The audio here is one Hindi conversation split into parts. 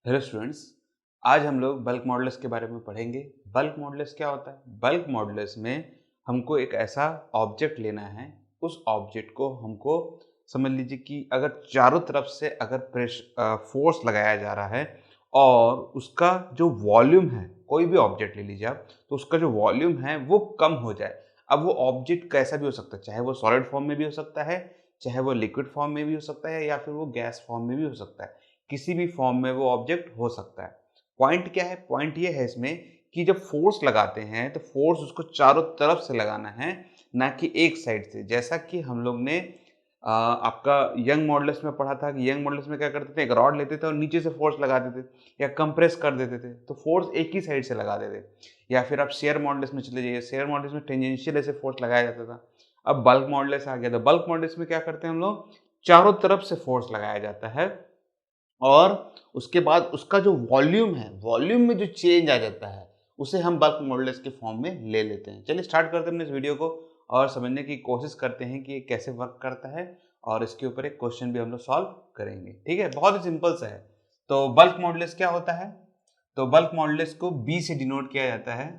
Hello students. आज हम लोग बल्क मॉडुलस के बारे में पढ़ेंगे। बल्क मॉडुलस क्या होता है? बल्क मॉडुलस में हमको एक ऐसा ऑब्जेक्ट लेना है। उस ऑब्जेक्ट को हमको समझ लीजिए कि अगर चारों तरफ से अगर फोर्स लगाया जा रहा है और उसका जो वॉल्यूम है, कोई भी ऑब्जेक्ट ले लीजिए आप, तो उसका जो वॉल्यूम है वो कम हो जाए। अब वो ऑब्जेक्ट कैसा भी हो सकता है, चाहे वो सॉलिड फॉर्म में भी हो सकता है, चाहे वो लिक्विड फॉर्म में भी हो सकता है, या फिर वो गैस फॉर्म में भी हो सकता है। किसी भी फॉर्म में वो ऑब्जेक्ट हो सकता है। पॉइंट क्या है? पॉइंट ये है इसमें कि जब फोर्स लगाते हैं तो फोर्स उसको चारों तरफ से लगाना है, ना कि एक साइड से। जैसा कि हम लोग ने आपका यंग मॉडुलस में पढ़ा था कि यंग मॉडुलस में क्या करते थे, एक रॉड लेते थे और नीचे से फोर्स लगा देते या कंप्रेस कर देते थे, तो फोर्स एक ही साइड से लगा देते। या फिर आप शेयर मॉडुलस में चले जाइए, शेयर मॉडुलस में टेंजेंशियल ऐसे फोर्स लगाया जाता था। अब बल्क मॉडुलस आ गया, तो बल्क मॉडुलस में क्या करते हैं हम लोग, चारों तरफ से फोर्स लगाया जाता है और उसके बाद उसका जो वॉल्यूम है, वॉल्यूम में जो चेंज आ जाता है, उसे हम बल्क मॉडुलस के फॉर्म में ले लेते हैं। चलिए स्टार्ट करते हैं इस वीडियो को और समझने की कोशिश करते हैं कि ये कैसे वर्क करता है, और इसके ऊपर एक क्वेश्चन भी हम लोग सॉल्व करेंगे। ठीक है, बहुत ही सिंपल सा है। तो बल्क मॉडुलस क्या होता है? तो बल्क मॉडुलस को बी से डिनोट किया जाता है।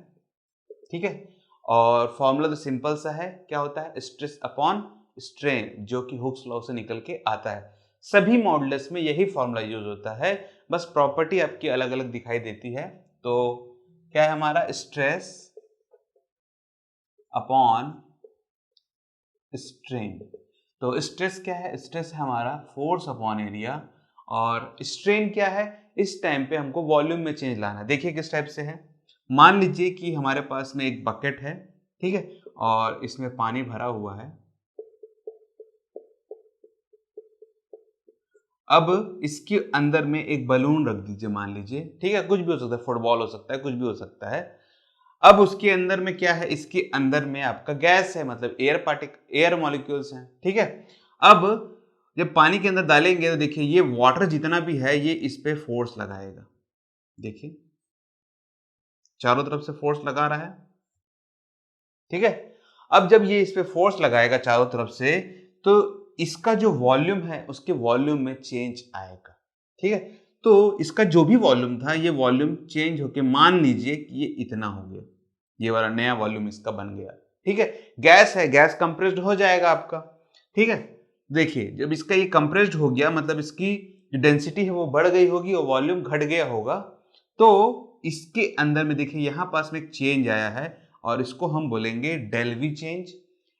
ठीक है, और फॉर्मूला तो सिंपल सा है, क्या होता है? स्ट्रेस अपॉन स्ट्रेन, जो कि हुक्स लॉ से निकल के आता है। सभी मॉडुलस में यही फॉर्मूला यूज होता है, बस प्रॉपर्टी आपकी अलग अलग दिखाई देती है। तो क्या है हमारा? Stress upon strain. तो स्ट्रेस क्या है? स्ट्रेस है हमारा फोर्स अपॉन एरिया, और स्ट्रेन क्या है? इस टाइम पे हमको वॉल्यूम में चेंज लाना है। देखिए किस टाइप से है। मान लीजिए कि हमारे पास में एक बकेट है, ठीक है, और इसमें पानी भरा हुआ है। अब इसके अंदर में एक बलून रख दीजिए, मान लीजिए, ठीक है, कुछ भी हो सकता है, फुटबॉल हो सकता है, कुछ भी हो सकता है। अब उसके अंदर में क्या है? इसके अंदर में आपका गैस है, मतलब एयर मॉलिक्यूल्स हैं। ठीक है, अब जब पानी के अंदर डालेंगे तो देखिए ये वाटर जितना भी है ये इस पे फोर्स लगाएगा। देखिए चारों तरफ से फोर्स लगा रहा है। ठीक है, अब जब ये इस पे फोर्स लगाएगा चारों तरफ से, तो इसका जो वॉल्यूम है उसके वॉल्यूम में चेंज आएगा। ठीक है, तो इसका जो भी वॉल्यूम था, ये वॉल्यूम चेंज होके मान लीजिए कि ये इतना हो गया, ये वाला नया वॉल्यूम इसका बन गया। ठीक है, गैस है, गैस कंप्रेस्ड हो जाएगा आपका। ठीक है, देखिए जब इसका ये कंप्रेस्ड हो गया, मतलब इसकी जो डेंसिटी है वो बढ़ गई होगी और वॉल्यूम घट गया होगा। तो इसके अंदर में देखिए यहां पास में एक चेंज आया है, और इसको हम बोलेंगे डेल वी चेंज।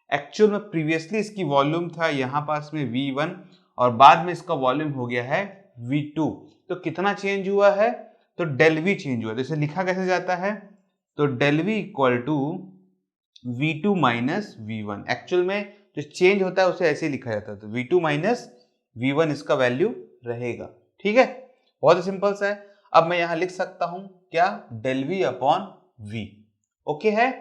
एक्चुअल में प्रीवियसली इसकी वॉल्यूम था यहाँ पास में V1, और बाद में इसका वॉल्यूम हो गया है V2। तो कितना चेंज हुआ है? तो डेल वी चेंज हुआ। तो इसे लिखा कैसे जाता है? तो del V equal to V2 minus V1। Actual में जो चेंज होता है उसे ऐसे ही लिखा जाता है, तो V2 माइनस V1 इसका वैल्यू रहेगा। ठीक है, बहुत ही सिंपल सा है। अब मैं यहां लिख सकता हूं क्या? Del V upon V। Okay है,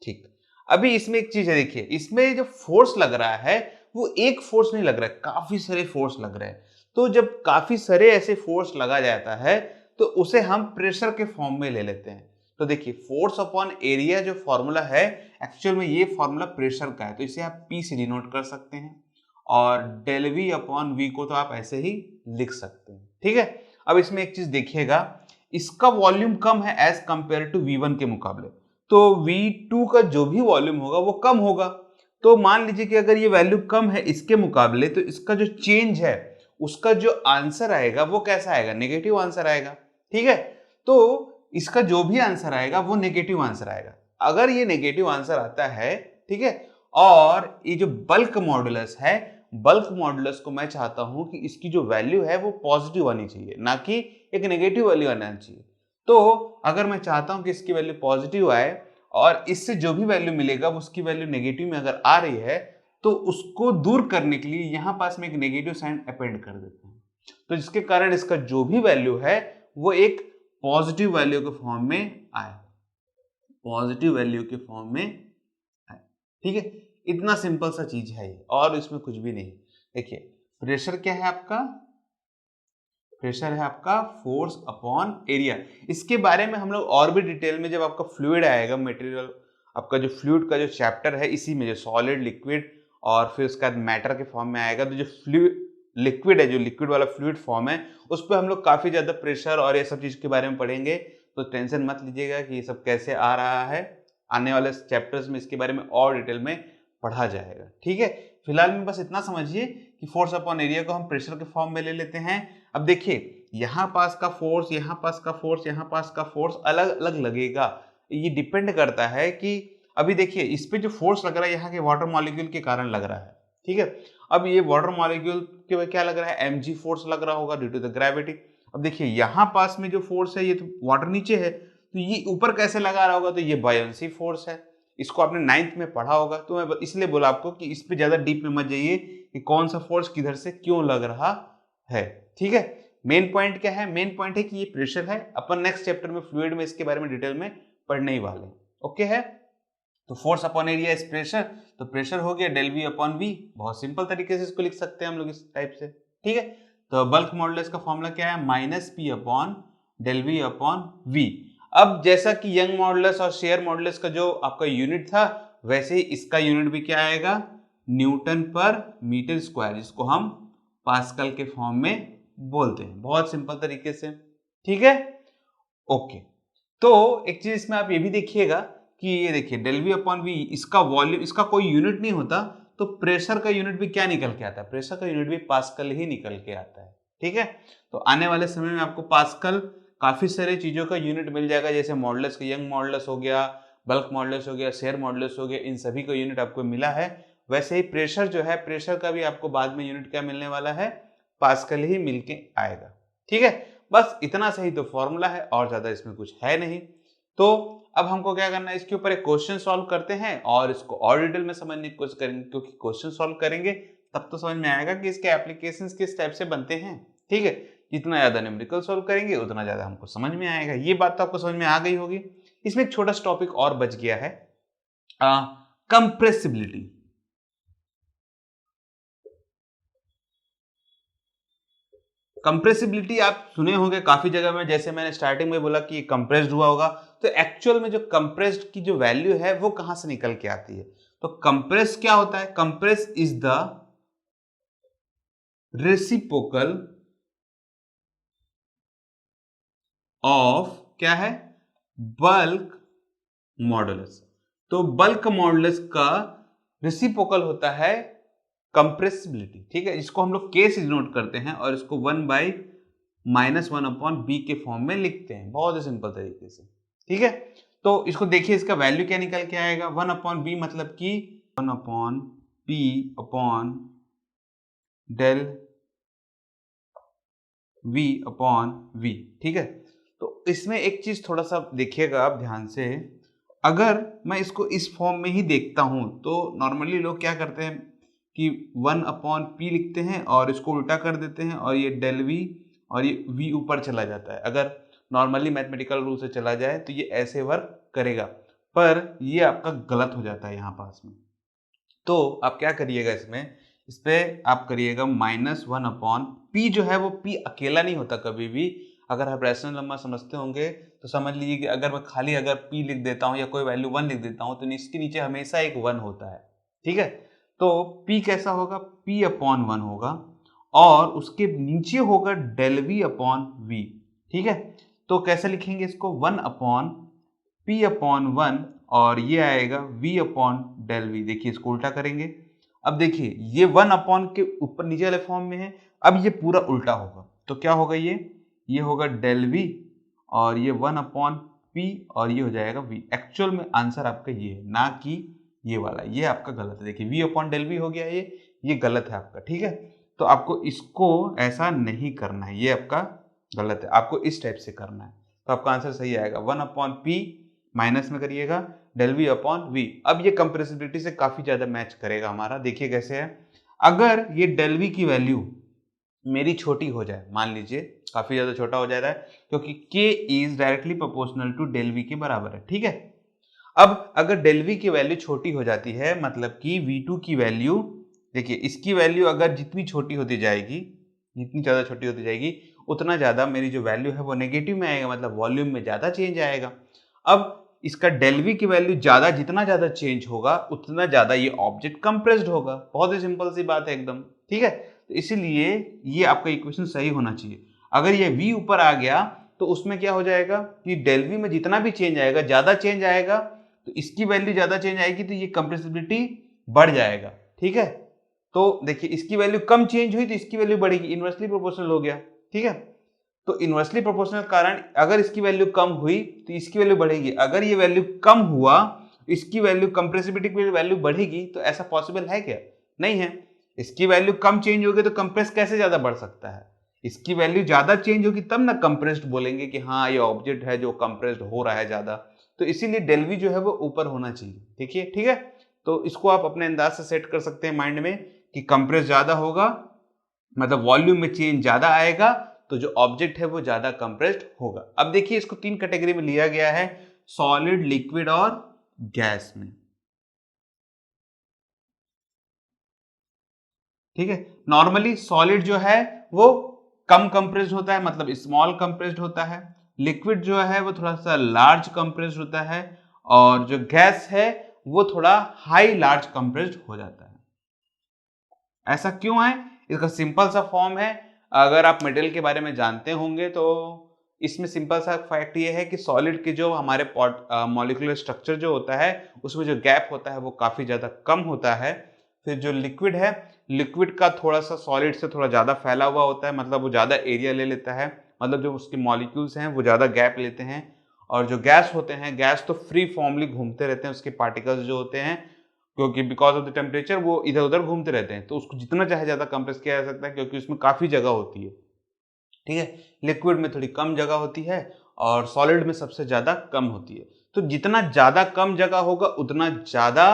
ठीक। अभी इसमें एक चीज है, देखिए इसमें जो फोर्स लग रहा है वो एक फोर्स नहीं लग रहा है, काफी सारे फोर्स लग रहे हैं। तो जब काफी सारे ऐसे फोर्स लगा जाता है तो उसे हम प्रेशर के फॉर्म में ले लेते हैं। तो देखिए फोर्स अपॉन एरिया जो फॉर्मूला है, एक्चुअल में ये फॉर्मूला प्रेशर का है, तो इसे आप P से डिनोट कर सकते हैं, और डेल वी अपॉन वी को तो आप ऐसे ही लिख सकते हैं। ठीक है, अब इसमें एक चीज देखिएगा, इसका वॉल्यूम कम है एज कंपेयर टू V1 के मुकाबले, तो V2 का जो भी वॉल्यूम होगा वो कम होगा। तो मान लीजिए कि अगर ये वैल्यू कम है इसके मुकाबले, तो इसका जो चेंज है उसका जो आंसर आएगा वो कैसा आएगा? नेगेटिव आंसर आएगा। ठीक है, तो इसका जो भी आंसर आएगा वो नेगेटिव आंसर आएगा। अगर ये नेगेटिव आंसर आता है, ठीक है, और ये जो बल्क मॉडुलस है, बल्क मॉडुलस को मैं चाहता हूं कि इसकी जो वैल्यू है वो पॉजिटिव आनी चाहिए, ना कि एक नेगेटिव वैल्यू आना चाहिए। तो अगर मैं चाहता हूं कि इसकी वैल्यू पॉजिटिव आए और इससे जो भी वैल्यू मिलेगा उसकी वैल्यू नेगेटिव में अगर आ रही है, तो उसको दूर करने के लिए यहां पास में एक नेगेटिव साइन अपेंड कर देते हैं, तो जिसके कारण इसका जो भी वैल्यू है वो एक पॉजिटिव वैल्यू के फॉर्म में आए, पॉजिटिव वैल्यू के फॉर्म में आए। ठीक है, इतना सिंपल सा चीज है ये, और इसमें कुछ भी नहीं। देखिए प्रेशर क्या है आपका? प्रेशर है आपका फोर्स अपॉन एरिया। इसके बारे में हम लोग और भी डिटेल में, जब आपका फ्लूइड आएगा, मटेरियल, आपका जो फ्लूइड का जो चैप्टर है, इसी में जो सॉलिड, लिक्विड और फिर उसके बाद मैटर के फॉर्म में आएगा, तो जो फ्लूइड लिक्विड है, जो लिक्विड वाला फ्लूइड फॉर्म है, उस पर हम लोग काफी ज्यादा प्रेशर और ये सब चीज के बारे में पढ़ेंगे, तो टेंशन मत लीजिएगा कि ये सब कैसे आ रहा है। आने वाले चैप्टर्स में इसके बारे में और डिटेल में पढ़ा जाएगा, ठीक है। फिलहाल में बस इतना समझिए कि फोर्स अपॉन एरिया को हम प्रेशर के फॉर्म में ले लेते हैं। अब देखिए यहाँ पास का फोर्स, यहाँ पास का फोर्स, यहाँ पास का फोर्स अलग अलग लगेगा। ये डिपेंड करता है कि अभी देखिए इस पे जो फोर्स लग रहा है यहाँ के वाटर मॉलिक्यूल के कारण लग रहा है, ठीक है। अब ये वाटर मॉलिक्यूल के क्या लग रहा है, mg फोर्स लग रहा होगा ड्यू टू द ग्रेविटी। अब देखिए यहाँ पास में जो फोर्स है, ये तो वाटर नीचे है, तो ये ऊपर कैसे लगा रहा होगा, तो ये बायोंसी फोर्स है। इसको आपने 9th में पढ़ा होगा, तो मैं इसलिए बोला आपको कि इस पे ज्यादा डीप में मत जाइए कि कौन सा फोर्स किधर से क्यों लग रहा है, ठीक है। मेन पॉइंट क्या है, मेन पॉइंट है कि ये प्रेशर है। अपन नेक्स्ट चैप्टर में फ्लूइड में इसके बारे में डिटेल में पढ़ने ही वाले, ओके है। तो force upon area is pressure, तो प्रेशर हो गया डेल वी अपॉन वी। बहुत सिंपल तरीके से इसको लिख सकते हैं हम लोग इस टाइप से, ठीक है। तो बल्क मॉडुलस का फॉर्मूला क्या है, minus P upon del V upon V. अब जैसा कि यंग मॉडुलस और शेयर मॉडुलस का जो आपका यूनिट था, वैसे ही इसका यूनिट भी क्या आएगा, न्यूटन पर मीटर स्क्वायर, जिसको हम पास्कल के फॉर्म में बोलते हैं, बहुत सिंपल तरीके से, ठीक है, ओके। तो एक चीज इसमें आप ये भी देखिएगा कि ये देखिए डेल वी अपॉन वी, इसका वॉल्यूम, इसका कोई यूनिट नहीं होता, तो प्रेशर का यूनिट भी क्या निकल के आता है, प्रेशर का यूनिट भी पास्कल ही निकल के आता है, ठीक है। तो आने वाले समय में आपको पास्कल काफी सारी चीजों का यूनिट मिल जाएगा, जैसे मॉडुलस का यंग मॉडुलस हो गया, बल्क मॉडुलस हो गया, शेयर मॉडुलस हो गया, इन सभी का यूनिट आपको मिला है। वैसे ही प्रेशर जो है, प्रेशर का भी आपको बाद में यूनिट क्या मिलने वाला है, पास्कल ही मिलके आएगा, ठीक है। बस इतना सही तो फॉर्मूला है, और ज्यादा इसमें कुछ है नहीं। तो अब हमको क्या करना है, इसके ऊपर एक क्वेश्चन सॉल्व करते हैं और इसको और डिटेल में समझने की कोशिश करेंगे, क्योंकि क्वेश्चन सॉल्व करेंगे तब तो समझ में आएगा कि इसके एप्लीकेशंस किस टाइप से बनते हैं, ठीक है। जितना ज्यादा न्यूमेरिकल सॉल्व करेंगे उतना ज्यादा हमको समझ में आएगा। ये बात तो आपको समझ में आ गई होगी। इसमें एक छोटा सा टॉपिक और बच गया है, कंप्रेसिबिलिटी। कंप्रेसिबिलिटी आप सुने होंगे काफी जगह में, जैसे मैंने स्टार्टिंग में बोला कि कंप्रेस्ड हुआ होगा, तो एक्चुअल में जो कंप्रेस्ड की जो वैल्यू है वो कहां से निकल के आती है। तो कंप्रेस क्या होता है, compress is the reciprocal of क्या है, बल्क मॉडुलस। तो बल्क मॉडुलस का रेसिप्रोकल होता है कंप्रेसिबिलिटी, ठीक है। इसको हम लोग के से डिनोट करते हैं और इसको 1/-1 अपॉन बी के फॉर्म में लिखते हैं, बहुत ही सिंपल तरीके से, ठीक है। तो इसको देखिए, इसका वैल्यू क्या निकल के आएगा, 1 अपॉन बी, मतलब कि 1 upon P upon del V upon V, ठीक है। तो इसमें एक चीज थोड़ा सा देखिएगा आप ध्यान से, अगर मैं इसको इस फॉर्म में ही देखता हूं तो नॉर्मली लोग क्या करते हैं कि 1 अपॉन पी लिखते हैं और इसको उल्टा कर देते हैं और ये डेल वी और ये वी ऊपर चला जाता है। अगर नॉर्मली मैथमेटिकल रूल से चला जाए तो ये ऐसे वर्क करेगा, पर ये आपका गलत हो जाता है यहाँ पास में। तो आप क्या करिएगा, इसमें इस पे आप करिएगा -1 अपॉन पी, जो है वो पी अकेला नहीं होता कभी भी। अगर आप रैशनल नंबर समझते होंगे तो समझ लीजिए कि अगर मैं खाली अगर पी लिख देता हूँ या कोई वैल्यू 1 लिख देता हूँ तो इसके नीचे हमेशा एक 1 होता है, ठीक है। तो पी कैसा होगा, पी अपॉन 1 होगा और उसके नीचे होगा डेल वी अपॉन वी, ठीक है। तो कैसे लिखेंगे इसको, 1 अपॉन पी अपॉन 1 और ये आएगा v अपॉन डेल वी। देखिए इसको उल्टा करेंगे, अब देखिए ये 1 अपॉन के ऊपर नीचे वाले फॉर्म में है, अब ये पूरा उल्टा होगा तो क्या होगा, ये होगा डेल वी और ये 1 अपॉन पी और ये हो जाएगा v। एक्चुअल में आंसर आपका ये है, ना कि ये वाला, ये आपका गलत है। देखिए v अपॉन डेल वी हो गया, ये गलत है आपका, ठीक है। तो आपको इसको ऐसा नहीं करना है, ये आपका गलत है, आपको इस टाइप से करना है। तो आपका आंसर सही आएगा, 1 अपॉन पी माइनस में करिएगा डेल वी अपॉन वी। अब ये कंप्रेसिबिलिटी से काफी ज्यादा मैच करेगा हमारा। देखिए कैसे है, अगर ये डेल वी की वैल्यू मेरी छोटी हो जाए, मान लीजिए काफी ज्यादा छोटा हो जाता है क्योंकि k is directly proportional to del V के बराबर है, ठीक है। अब अगर डेल वी की वैल्यू छोटी हो जाती है, मतलब कि v2 की वैल्यू, देखिए इसकी वैल्यू अगर जितनी छोटी होती जाएगी, जितनी ज्यादा छोटी होती जाएगी उतना ज्यादा मेरी जो वैल्यू है वो नेगेटिव में आएगा, मतलब वॉल्यूम में ज्यादा चेंज आएगा। अब इसका डेल वी की वैल्यू ज्यादा, जितना ज्यादा चेंज होगा उतना ज्यादा ये ऑब्जेक्ट कंप्रेस्ड होगा, बहुत ही सिंपल सी बात है एकदम, ठीक है। तो इसीलिए ये आपका इक्वेशन सही होना चाहिए। अगर ये v ऊपर आ गया तो उसमें क्या हो जाएगा कि डेल v में जितना भी चेंज आएगा, ज्यादा चेंज आएगा तो इसकी वैल्यू ज्यादा चेंज आएगी तो ये कंप्रेसिबिलिटी बढ़ जाएगा। ठीक है, तो देखिए इसकी वैल्यू कम चेंज हुई तो इसकी वैल्यू बढ़ेगी, इनवर्सली प्रोपोर्शनल हो गया। ठीक है, तो इनवर्सली प्रोपोर्शनल कारण अगर इसकी वैल्यू कम हुई तो इसकी वैल्यू बढ़ेगी, अगर ये वैल्यू कम हुआ इसकी वैल्यू कंप्रेसिबिलिटी की वैल्यू बढ़ेगी। तो ऐसा पॉसिबल है क्या? नहीं है। इसकी वैल्यू कम चेंज होगी तो कंप्रेस कैसे ज्यादा बढ़ सकता है? इसकी वैल्यू ज्यादा चेंज होगी तब ना कंप्रेस्ड बोलेंगे कि हाँ ये ऑब्जेक्ट है जो कंप्रेस्ड हो रहा है ज्यादा। तो इसीलिए डेल वी जो है वो ऊपर होना चाहिए। देखिए, ठीक है, तो इसको आप अपने अंदाज से सेट कर सकते हैं माइंड में कि कंप्रेस ज्यादा होगा मतलब वॉल्यूम में चेंज ज्यादा आएगा तो जो ऑब्जेक्ट है वो ज्यादा कंप्रेस्ड होगा। अब देखिए इसको 3 कैटेगरी में लिया गया है, सॉलिड, लिक्विड और गैस में। ठीक है, नॉर्मली सॉलिड जो है वो कम कंप्रेस्ड होता है मतलब स्मॉल कंप्रेस्ड होता है, लिक्विड जो है वो थोड़ा सा लार्ज कंप्रेस्ड होता है और जो गैस है वो थोड़ा हाई लार्ज कंप्रेस्ड हो जाता है। ऐसा क्यों है? इसका सिंपल सा फॉर्म है, अगर आप मेटेरियल के बारे में जानते होंगे तो इसमें सिंपल सा फैक्ट ये है कि सॉलिड के जो हमारे मॉलिक्यूलर स्ट्रक्चर जो होता है उसमें जो गैप होता है वो काफी ज्यादा कम होता है। फिर जो लिक्विड है, लिक्विड का थोड़ा सा सॉलिड से थोड़ा ज्यादा फैला हुआ होता है मतलब वो ज्यादा एरिया ले लेता है, मतलब जो उसके मॉलिक्यूल्स हैं वो ज्यादा गैप लेते हैं। और जो गैस होते हैं, गैस तो फ्री फॉर्मली घूमते रहते हैं, उसके पार्टिकल्स जो होते हैं क्योंकि बिकॉज ऑफ द टेम्परेचर वो इधर उधर घूमते रहते हैं तो उसको जितना चाहे ज्यादा कंप्रेस किया जा सकता है क्योंकि उसमें काफी जगह होती है। ठीक है, लिक्विड में थोड़ी कम जगह होती है और सॉलिड में सबसे ज्यादा कम होती है। तो जितना ज्यादा कम जगह होगा उतना ज्यादा,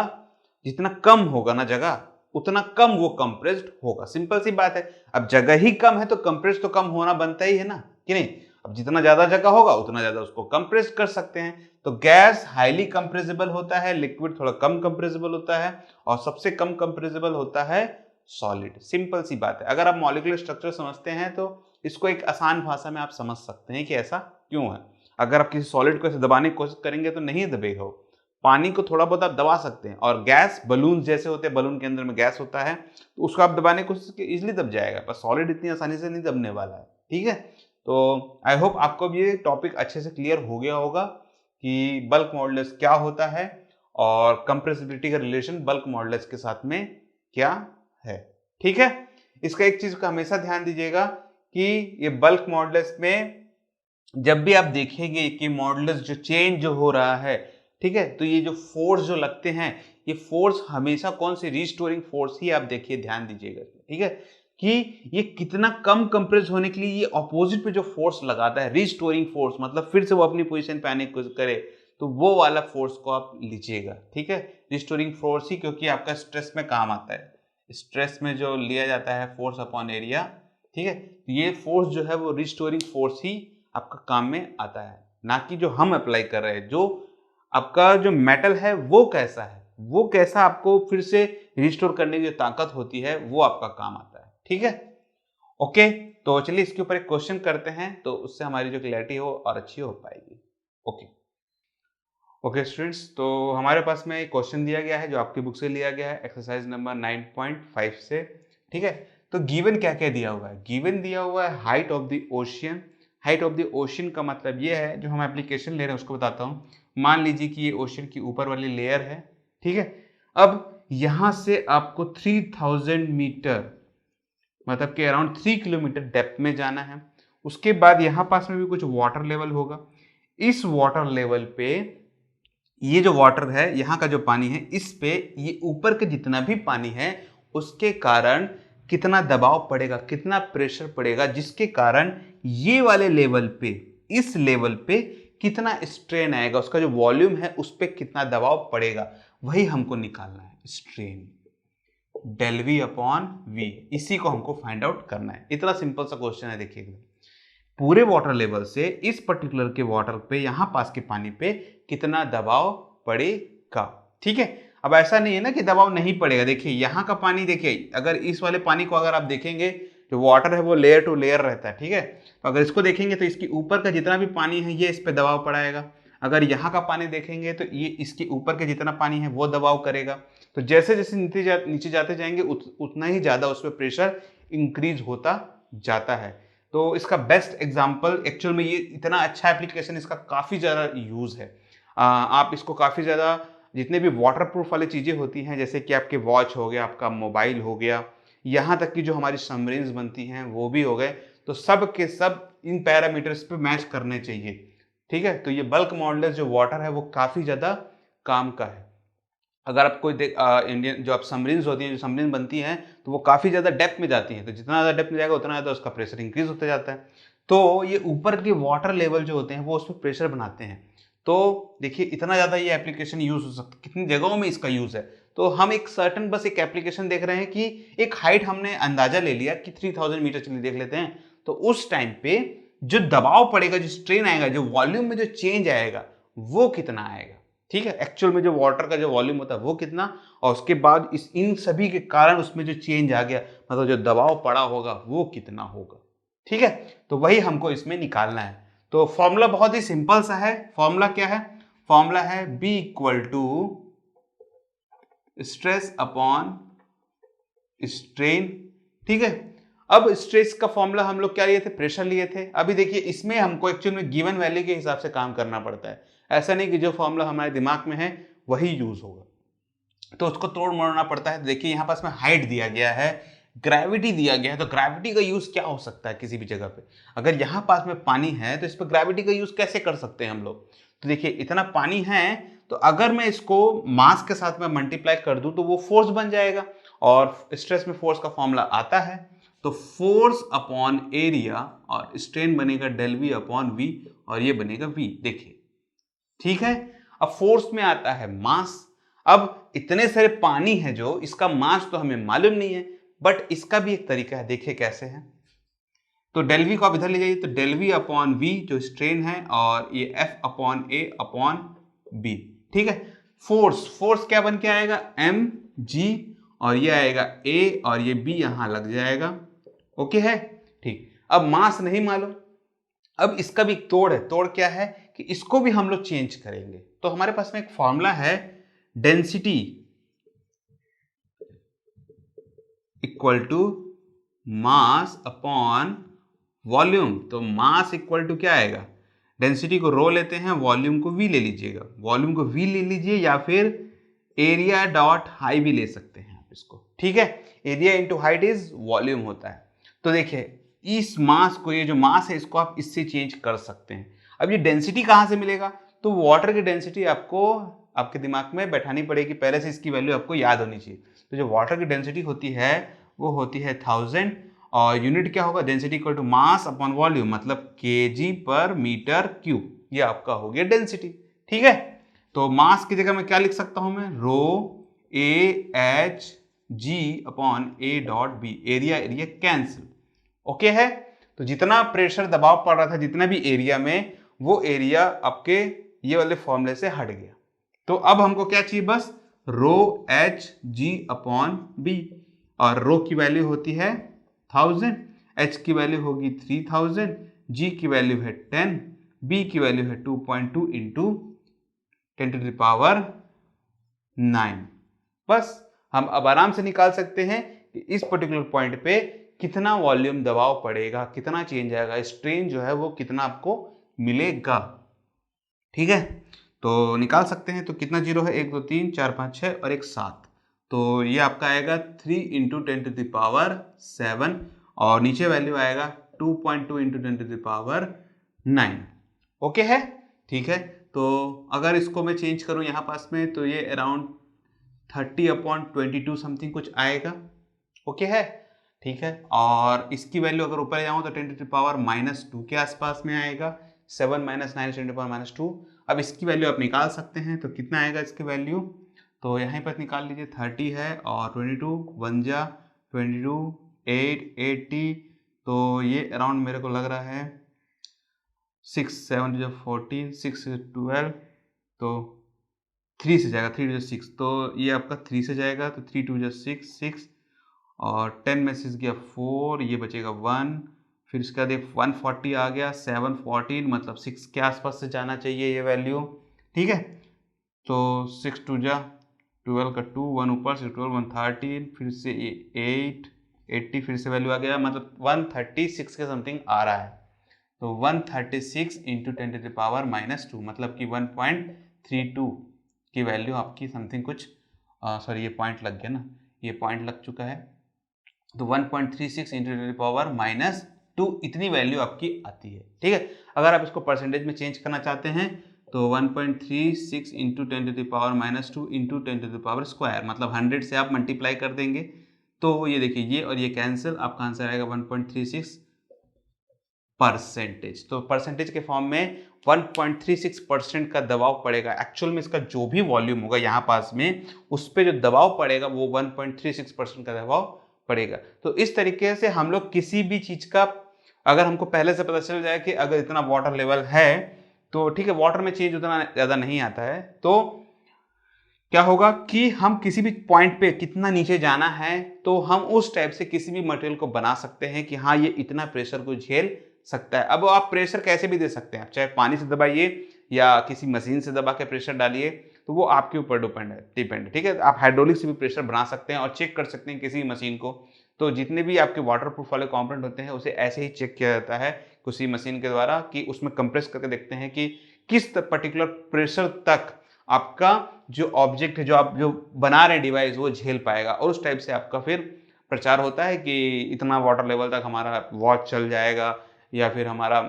जितना कम होगा ना जगह उतना कम वो कंप्रेस्ड होगा। सिंपल सी बात है, अब जगह ही कम है तो कंप्रेस तो कम होना बनता ही है ना, कि नहीं? अब जितना ज्यादा जगह होगा उतना ज्यादा उसको कंप्रेस कर सकते हैं। तो गैस हाईली कंप्रेसिबल होता है, लिक्विड थोड़ा कम कंप्रेसिबल होता है और सबसे कम कंप्रेसिबल होता है सॉलिड। सिंपल सी बात है, अगर आप मॉलिक्यूलर स्ट्रक्चर समझते हैं तो इसको एक आसान भाषा में आप समझ सकते हैं कि ऐसा क्यों है। अगर आप किसी सॉलिड को ऐसे दबाने की कोशिश करेंगे तो नहीं दबेगा वो, पानी को थोड़ा बहुत आप दबा सकते हैं और गैस बलून जैसे होते हैं, बलून के अंदर में गैस होता है तो उसको आप दबाने की कोशिश इजिली दब जाएगा, पर सॉलिड इतनी आसानी से नहीं दबने वाला है। ठीक है, तो आई होप आपको भी ये टॉपिक अच्छे से क्लियर हो गया होगा कि बल्क मॉडुलस क्या होता है और कंप्रेसिबिलिटी का रिलेशन बल्क मॉडुलस के साथ में क्या है। ठीक है, इसका एक चीज का हमेशा ध्यान दीजिएगा कि ये बल्क मॉडुलस में जब भी आप देखेंगे कि मॉडुलस जो चेंज जो हो रहा है, ठीक है, तो ये जो फोर्स जो लगते हैं ये फोर्स हमेशा कौन सी रिस्टोरिंग फोर्स ही आप देखिए, ध्यान दीजिएगा। ठीक है, कि ये कितना कम कंप्रेस होने के लिए ये ऑपोजिट पे जो फोर्स लगाता है, रिस्टोरिंग फोर्स मतलब फिर से वो अपनी पोजीशन पे आने की कोशिश करे, तो वो वाला फोर्स को आप लीजिएगा। ठीक है, रिस्टोरिंग फोर्स ही, क्योंकि आपका स्ट्रेस में काम आता है, स्ट्रेस में जो लिया जाता है फोर्स अपॉन एरिया। ठीक है, ये फोर्स जो है वो रिस्टोरिंग फोर्स ही आपका काम में आता है, ना कि जो हम अप्लाई कर रहे हैं। जो आपका जो मेटल है वो कैसा है, वो कैसा आपको फिर से रिस्टोर करने की जो ताकत होती है वो आपका काम आता है। ठीक है, ओके, तो चलिए इसके ऊपर एक क्वेश्चन करते हैं तो उससे हमारी जो क्लैरिटी हो और अच्छी हो पाएगी। ओके स्टूडेंट्स, तो हमारे पास में एक क्वेश्चन दिया गया है जो आपकी बुक से लिया गया है, एक्सरसाइज नंबर 9.5 से। ठीक है, तो गिवन क्या क्या दिया हुआ है? गिवन दिया हुआ है height of the ocean. Height of the ocean का मतलब ये है, जो हम एप्लीकेशन ले रहे हैं उसको बताता हूँ। मान लीजिए कि ये ओशियन की ऊपर वाली लेयर है। ठीक है, अब यहां से आपको 3000 मीटर मतलब कि अराउंड 3 किलोमीटर डेप्थ में जाना है। उसके बाद यहाँ पास में भी कुछ वाटर लेवल होगा। इस वाटर लेवल पे ये जो वाटर है, यहाँ का जो पानी है, इस पे ये ऊपर के जितना भी पानी है उसके कारण कितना दबाव पड़ेगा, कितना प्रेशर पड़ेगा, जिसके कारण ये वाले लेवल पे, इस लेवल पे कितना स्ट्रेन आएगा, उसका जो वॉल्यूम है उस पे कितना दबाव पड़ेगा, वही हमको निकालना है। Strain del V upon V, इसी को हमको फाइंड आउट करना है। इतना सिंपल सा क्वेश्चन है। देखिएगा, पूरे वाटर लेवल से इस पर्टिकुलर के वाटर पे, यहां पास के पानी पे कितना दबाव पड़ेगा। ठीक है, अब ऐसा नहीं है ना कि दबाव नहीं पड़ेगा। देखिए यहाँ का पानी, देखिए अगर इस वाले पानी को अगर आप देखेंगे, जो वाटर है वो लेयर टू लेयर रहता है। ठीक है, तो अगर इसको देखेंगे तो इसके ऊपर का जितना भी पानी है ये इस पे दबाव पड़ाएगा। अगर यहाँ का पानी देखेंगे तो ये इसके ऊपर के जितना पानी है वो दबाव करेगा। तो जैसे जैसे नीचे जाते जाएंगे उतना ही ज्यादा उस पर प्रेशर इंक्रीज होता जाता है। तो इसका बेस्ट एग्जांपल एक्चुअल में ये इतना अच्छा एप्लीकेशन, इसका काफ़ी ज़्यादा यूज़ है। आप इसको काफ़ी ज़्यादा जितने भी वाटर प्रूफ वाली चीज़ें होती हैं, जैसे कि आपके वॉच हो गया, आपका मोबाइल हो गया, यहाँ तक कि जो हमारी सबमरीन्स बनती हैं वो भी हो गए, तो सब के सब इन पैरामीटर्स पे मैच करने चाहिए। ठीक है, तो ये बल्क मॉडलेस जो वाटर है वो काफ़ी ज़्यादा काम का है। अगर आप कोई इंडियन जो आप सबमरीन्स होती हैं, जो सबमरीन बनती हैं, तो वो काफ़ी ज़्यादा डेप्थ में जाती हैं, तो जितना ज़्यादा डेप्थ में जाएगा उतना ज़्यादा उसका प्रेशर इंक्रीज होता जाता है। तो ये ऊपर के वाटर लेवल जो होते हैं वो उसमें प्रेशर बनाते हैं। तो देखिए इतना ज़्यादा ये एप्लीकेशन यूज़ हो सकता है, कितनी जगहों में इसका यूज़ है। तो हम एक सर्टन बस एक एप्लीकेशन देख रहे हैं कि एक हाइट हमने अंदाजा ले लिया कि 3000 मीटर, चलिए देख लेते हैं। तो उस टाइम पे जो दबाव पड़ेगा, जो स्ट्रेन आएगा, जो वॉल्यूम में जो चेंज आएगा वो कितना आएगा। ठीक है, एक्चुअल में जो वाटर का जो वॉल्यूम होता है वो कितना, और उसके बाद इन सभी के कारण उसमें जो चेंज आ गया, मतलब जो दबाव पड़ा होगा वो कितना होगा। ठीक है, तो वही हमको इसमें निकालना है। तो फॉर्मूला बहुत ही सिंपल सा है। फॉर्मूला क्या है? फॉर्मूला है B equal to stress upon strain. ठीक है, अब स्ट्रेस का फॉर्मूला हम लोग क्या लिए थे? प्रेशर लिए थे। अभी देखिए इसमें हमको एक्चुअल में गिवन वैल्यू के हिसाब से काम करना पड़ता है। ऐसा नहीं कि जो फॉर्मूला हमारे दिमाग में है वही यूज होगा, तो उसको तोड़ मोड़ना पड़ता है। देखिए यहाँ पास में हाइट दिया गया है, ग्रेविटी दिया गया है, तो ग्रेविटी का यूज क्या हो सकता है किसी भी जगह पे? अगर यहाँ पास में पानी है तो इस पर ग्रेविटी का यूज कैसे कर सकते हैं हम लोग? तो देखिए इतना पानी है, तो अगर मैं इसको मास के साथ में मल्टीप्लाई कर दूं तो वो फोर्स बन जाएगा, और स्ट्रेस में फोर्स का फॉर्मूला आता है, तो फोर्स अपॉन एरिया, और स्ट्रेन बनेगा डेल वी अपॉन वी, और ये बनेगा वी। देखिए ठीक है, अब फोर्स में आता है मास। अब इतने सारे पानी है जो इसका मास तो हमें मालूम नहीं है, बट इसका भी एक तरीका है, देखिए कैसे है। तो डेल वी को आप इधर ले जाइए, तो डेल वी अपॉन वी जो स्ट्रेन है, और ये एफ अपॉन ए अपॉन बी। ठीक है, फोर्स, फोर्स क्या बन के आएगा? एम जी, और ये आएगा ए, और ये बी यहां लग जाएगा। ओके है, ठीक। अब मास नहीं मालूम, अब इसका भी एक तोड़ है। तोड़ क्या है कि इसको भी हम लोग चेंज करेंगे। तो हमारे पास में एक फॉर्मूला है, density equal to mass upon volume. तो मास इक्वल टू क्या आएगा? डेंसिटी को रो लेते हैं, वॉल्यूम को वी ले लीजिएगा, वॉल्यूम को वी ले लीजिए, या फिर एरिया डॉट हाई भी ले सकते हैं आप इसको। ठीक है, area into height is volume होता है। तो देखिए इस मास को, ये जो मास है इसको आप इससे चेंज कर सकते हैं। अब ये डेंसिटी कहाँ से मिलेगा? तो वाटर की डेंसिटी आपको आपके दिमाग में बैठानी पड़ेगी, पहले से इसकी वैल्यू आपको याद होनी चाहिए। तो जो वाटर की डेंसिटी होती है वो होती है 1000, और यूनिट क्या होगा? Density equal to mass upon volume, मतलब केजी पर मीटर क्यूब, ये आपका हो गया डेंसिटी। ठीक है, तो मास की जगह में क्या लिख सकता हूं मैं? Rho A H G upon A dot B, area area cancel. Okay है, तो जितना प्रेशर दबाव पड़ रहा था जितना भी एरिया में, वो एरिया आपके ये वाले फॉर्मूले से हट गया। तो अब हमको क्या चाहिए? बस रो एच जी अपॉन बी, और रो की वैल्यू होती है 1000, एच की वैल्यू होगी 3000, जी की वैल्यू है 10, बी की वैल्यू है 2.2 इंटू 10⁹। बस हम अब आराम से निकाल सकते हैं कि इस पर्टिकुलर पॉइंट पे कितना वॉल्यूम दबाव पड़ेगा, कितना चेंज आएगा, स्ट्रेन जो है वो कितना आपको मिलेगा। ठीक है, तो निकाल सकते हैं। तो कितना जीरो है? 1 2 3 4 5 6 और एक 7, तो ये आपका आएगा 3 इंटू 10⁷, और नीचे वैल्यू आएगा 2.2 इंटू 10⁹। ओके है, ठीक है। तो अगर इसको मैं चेंज करूं यहाँ पास में, तो ये अराउंड 30/22 समथिंग कुछ आएगा। ओके है, ठीक है। और इसकी वैल्यू अगर ऊपर जाऊं तो 10⁻⁻2 के आसपास में आएगा, 7 - 9 10⁻²। अब इसकी वैल्यू आप निकाल सकते हैं, तो कितना आएगा इसकी वैल्यू? तो यहाँ पर निकाल लीजिए, 30 है और 22 1 जा 22 8 80, तो ये अराउंड मेरे को लग रहा है 6 7 जो 14 6 12, तो 3 से जाएगा, 3 2 6, तो ये आपका 3 से जाएगा, तो 3 2 6 6, और 10 में से गया 4, ये बचेगा 1, फिर इसके बाद 140 आ गया, 7 14, मतलब 6 के आसपास से जाना चाहिए ये वैल्यू। ठीक है, तो 6 2 जा 12 का 2 1 ऊपर से 12 1 13, फिर से 8 80 फिर से वैल्यू आ गया, मतलब 136 के समथिंग आ रहा है। तो 136 इंटू 10⁻⁻2 मतलब कि 1.32 की वैल्यू आपकी समथिंग कुछ, सॉरी ये पॉइंट लग गया ना, ये पॉइंट लग चुका है। तो 1.36 इंटू 10⁻⁻2 इतनी वैल्यू आपकी आती है। ठीक है, अगर आप इसको परसेंटेज में चेंज करना चाहते हैं तो 1.36 इंटू 10⁻⁻2 इंटू 10⁻² मतलब 100 से आप मल्टीप्लाई कर देंगे तो ये देखिए ये और ये कैंसिल, आपका आंसर आएगा 1.36 परसेंटेज। तो परसेंटेज के फॉर्म में 1.36% का दबाव पड़ेगा। एक्चुअल में इसका जो भी वॉल्यूम होगा यहाँ पास में, उस पर जो दबाव पड़ेगा वो 1.36% का दबाव पड़ेगा। तो इस तरीके से हम लोग किसी भी चीज का, अगर हमको पहले से पता चल जाए कि अगर इतना वाटर लेवल है तो ठीक है, वाटर में चेंज उतना ज्यादा नहीं आता है, तो क्या होगा कि हम किसी भी पॉइंट पे कितना नीचे जाना है तो हम उस टाइप से किसी भी मटेरियल को बना सकते हैं कि हाँ ये इतना प्रेशर को झेल सकता है। अब आप प्रेशर कैसे भी दे सकते हैं, आप चाहे पानी से दबाइए या किसी मशीन से दबा के प्रेशर डालिए, तो वो आपके ऊपर डिपेंड है। ठीक है, आप हाइड्रोलिक से भी प्रेशर बना सकते हैं और चेक कर सकते हैं किसी मशीन को। तो जितने भी आपके वाटर प्रूफ वाले कॉम्पोनेंट होते हैं उसे ऐसे ही चेक किया जाता है किसी मशीन के द्वारा कि उसमें कंप्रेस करके देखते हैं कि किस पर्टिकुलर प्रेशर तक आपका जो ऑब्जेक्ट है, जो आप जो बना रहे हैं डिवाइस, वो झेल पाएगा। और उस टाइप से आपका फिर प्रचार होता है कि इतना वाटर लेवल तक हमारा वॉच चल जाएगा, या फिर हमारा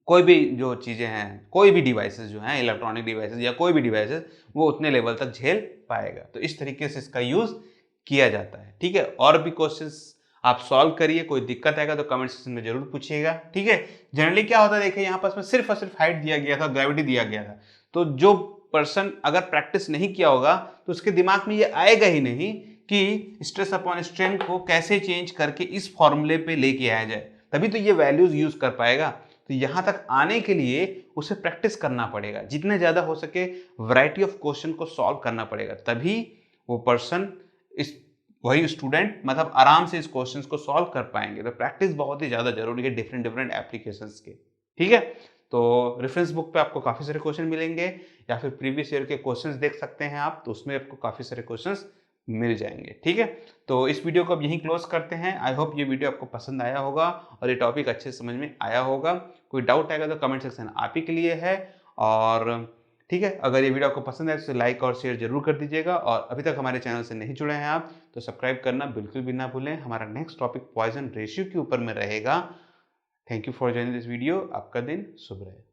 कोई भी जो चीज़ें हैं, कोई भी डिवाइसेस जो हैं, इलेक्ट्रॉनिक डिवाइसेस या कोई भी डिवाइसेस, वो उतने लेवल तक झेल पाएगा। तो इस तरीके से इसका यूज़ किया जाता है। ठीक है, और भी क्वेश्चंस आप सॉल्व करिए, कोई दिक्कत आएगा तो कमेंट सेक्शन में जरूर पूछिएगा। ठीक है, जनरली क्या होता है, देखिए यहाँ पास में सिर्फ और सिर्फ हाइट दिया गया था, ग्रेविटी दिया गया था, तो जो पर्सन अगर प्रैक्टिस नहीं किया होगा तो उसके दिमाग में ये आएगा ही नहीं कि स्ट्रेस अपॉन स्ट्रेन को कैसे चेंज करके इस फॉर्मूले पे लेके आया जाए, तभी तो ये वैल्यूज यूज कर पाएगा। तो यहां तक आने के लिए उसे प्रैक्टिस करना पड़ेगा, जितने ज्यादा हो सके वैरायटी ऑफ क्वेश्चन को सॉल्व करना पड़ेगा, तभी वो पर्सन, इस वही स्टूडेंट मतलब आराम से इस क्वेश्चंस को सॉल्व कर पाएंगे। तो प्रैक्टिस बहुत ही ज्यादा जरूरी है डिफरेंट डिफरेंट एप्लीकेशंस के। ठीक है, तो रेफरेंस बुक पे आपको काफी सारे क्वेश्चन मिलेंगे, या फिर प्रीवियस ईयर के क्वेश्चंस देख सकते हैं आप, तो उसमें आपको काफी सारे क्वेश्चंस मिल जाएंगे। ठीक है, तो इस वीडियो को अब यहीं क्लोज करते हैं। आई होप ये वीडियो आपको पसंद आया होगा और ये टॉपिक अच्छे समझ में आया होगा। कोई डाउट आएगा तो कमेंट सेक्शन आप ही के लिए है। और ठीक है, अगर ये वीडियो आपको पसंद है तो लाइक और शेयर जरूर कर दीजिएगा, और अभी तक हमारे चैनल से नहीं जुड़े हैं आप तो सब्सक्राइब करना बिल्कुल भी ना भूलें। हमारा नेक्स्ट टॉपिक पॉइजन रेशियो के ऊपर में रहेगा। Thank you for joining this video. आपका दिन शुभ रहे।